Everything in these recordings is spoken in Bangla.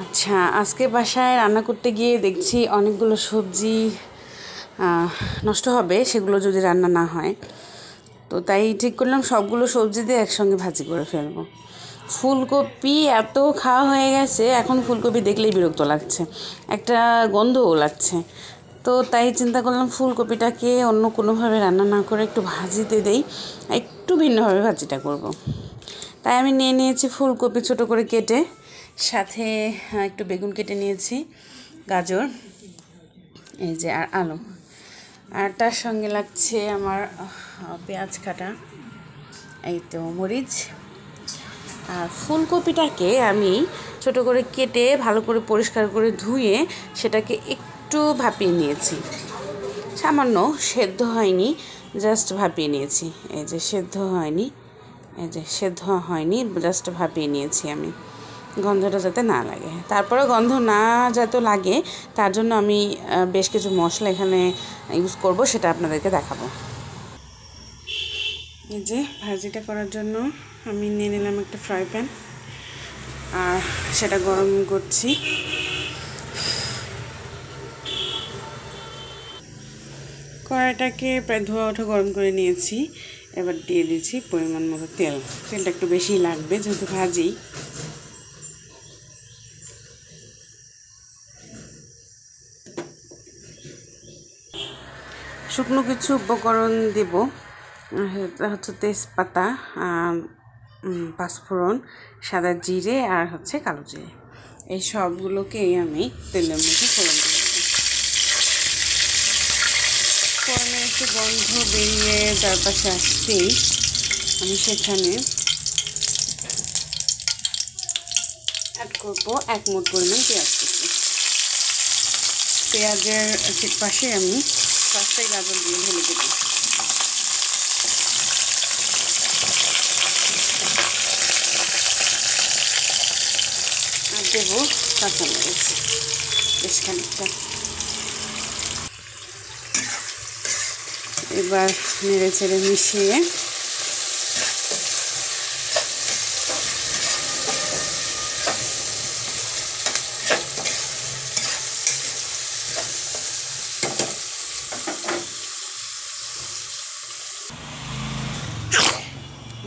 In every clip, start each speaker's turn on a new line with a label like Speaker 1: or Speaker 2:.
Speaker 1: আচ্ছা, আজকে বাসায় রান্না করতে গিয়ে দেখছি অনেকগুলো সবজি নষ্ট হবে সেগুলো যদি রান্না না হয়। তো তাই ঠিক করলাম সবগুলো সবজি দিয়ে একসঙ্গে ভাজি করে ফেলবো। ফুলকপি এত খাওয়া হয়ে গেছে, এখন ফুলকপি দেখলেই বিরক্ত লাগছে, একটা গন্ধও লাগছে। তো তাই চিন্তা করলাম ফুলকপিটাকে অন্য কোনোভাবে রান্না না করে একটু ভাজিতে দেই, একটু ভিন্নভাবে ভাজিটা করব। তাই আমি নিয়ে নিয়েছি ফুলকপি ছোটো করে কেটে, সাথে একটু বেগুন কেটে নিয়েছি, গাজর, এই যে, আর আলু, আর তার সঙ্গে লাগছে আমার পেঁয়াজ কাটা, এই তো মরিচ। আর ফুলকপিটাকে আমি ছোট করে কেটে ভালো করে পরিষ্কার করে ধুয়ে সেটাকে একটু ভাপিয়ে নিয়েছি, সামান্য, সেদ্ধ হয়নি, জাস্ট ভাপিয়ে নিয়েছি। এই যে সেদ্ধ হয়নি, এই যে সেদ্ধ হয়নি, জাস্ট ভাপিয়ে নিয়েছি আমি, গন্ধটা যাতে না লাগে। তারপরে গন্ধ না যাতে লাগে তার জন্য আমি বেশ কিছু মশলা এখানে ইউজ করব, সেটা আপনাদেরকে দেখাবো। এই যে ভাজিটা করার জন্য আমি নিয়ে নিলাম একটা ফ্রাই প্যান, আর সেটা গরম করছি। কড়াইটাকে প্রায় ধোয়া ওঠা গরম করে নিয়েছি। এবার দিয়ে দিচ্ছি পরিমাণ মতো তেল। তেলটা একটু বেশি লাগবে যেহেতু ভাজি। শুকনো কিছু উপকরণ দেব, এটা হচ্ছে তেজপাতা, পাঁচফোড়ন, সাদা জিরে, আর হচ্ছে কালো জিরে। এই সবগুলোকেই আমি তেলের মধ্যে ফোড়ন করে দেবো। ফোড়নের একটু গন্ধ বেরিয়ে চারপাশে আসতেই আমি সেখানে অ্যাড করবো 1 মুঠ পরিমাণ পেঁয়াজ কুচি। পেঁয়াজের ঠিক পাশে আমি পাঁচটাই গাজর দিয়ে ঢেলে দেবো। আর দেবো কাঁচামরিচ বেশ খানিকটা। এবার নেড়ে চেড়ে মিশিয়ে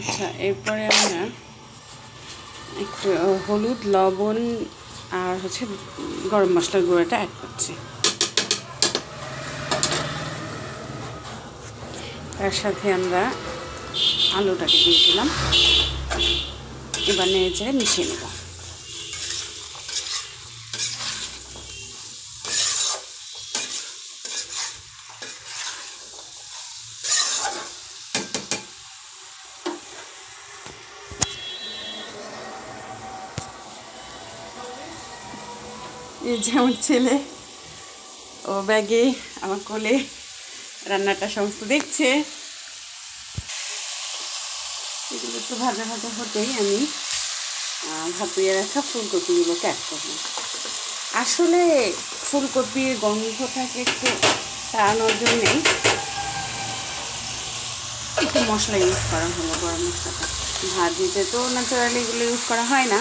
Speaker 1: আচ্ছা, এরপরে আমরা একটু হলুদ, লবণ, আর হচ্ছে গরম মশলার গুঁড়োটা অ্যাড করছি। তার সাথে আমরা আলুটাকে দিয়ে দিলাম। এবার নেড়ে চেড়ে মিশিয়ে নেব। এই যে আমার ছেলে, ও ব্যাগে আমার কোলে রান্নাটা সমস্ত দেখছে। এগুলো একটু ভাজা ভাজা হতেই আমি ভাপিয়ে রাখা ফুলকপিগুলোকে অ্যাড করব। আসলে ফুলকপির গন্ধটাকে একটু তাড়ানোর জন্যেই একটু মশলা ইউজ করা হলো, গরম মশলাটা। ভাজিতে তো ন্যাচারালি এগুলো ইউজ করা হয় না।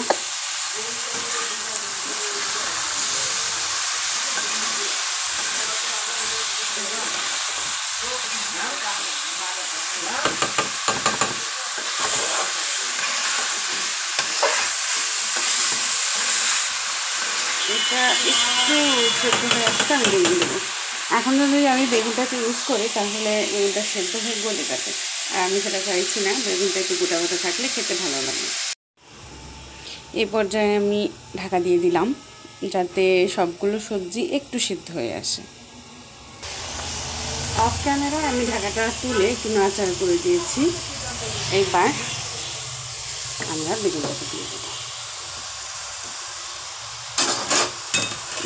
Speaker 1: এটা একটু সেদ্ধ হয়ে আসতে আমি বেগুন দেবো। এখন যদি আমি বেগুনটাকে ইউজ করি তাহলে বেগুনটা সেদ্ধ হয়ে গলে যাবে, আর আমি সেটা চাইছি না। বেগুনটা একটু গোটা গোটা থাকলে খেতে ভালো লাগে। এই পর্যায়ে আমি ঢাকা দিয়ে দিলাম যাতে সবগুলো সবজি একটু সিদ্ধ হয়ে আসে। অফ ক্যামেরায় আমি ঢাকাটা তুলে একটু নাড়াচাড়া করে দিয়েছি। এইবার আমরা বেগুনটাকে দিয়ে দেবো।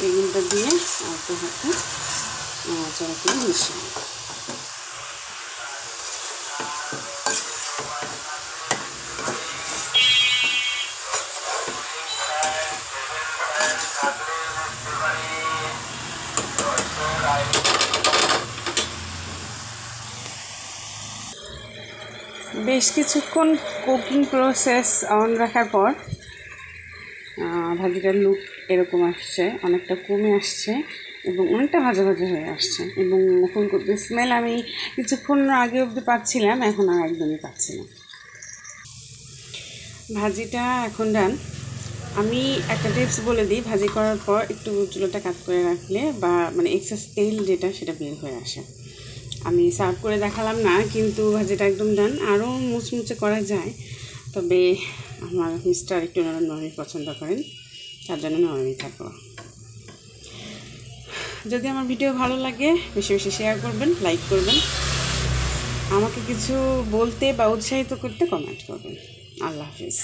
Speaker 1: বেগুনটা দিয়ে অল্প হাতে নাড়াচাড়া করে মিশিয়ে নেব। বেশ কিছুক্ষণ কুকিং প্রসেস অন রাখার পর ভাজিটার লুক এরকম আসছে, অনেকটা কমে আসছে এবং অনেকটা ভাজা ভাজা হয়ে আসছে এবং ফুলকপির স্মেল আমি কিছুক্ষণ আগে অবধি পাচ্ছিলাম, এখন আর একদমই পাচ্ছি না। ভাজিটা এখন ডান। আমি একটা টিপস বলে দিই, ভাজি করার পর একটু চুলাটা কাট করে রাখলে বা মানে এক্সেস তেল যেটা সেটা বের হয়ে আসে। আমি সার্ভ করে দেখালাম না, কিন্তু ভাজিটা একদম ডান। আরও মুচমুচে করা যায়, তবে আমার মিস্টার একটু নরমি পছন্দ করেন, তার জন্য নরমি থাকবো। যদি আমার ভিডিও ভালো লাগে বেশি বেশি শেয়ার করবেন, লাইক করবেন, আমাকে কিছু বলতে বা উৎসাহিত করতে কমেন্ট করবেন। আল্লাহ হাফিজ।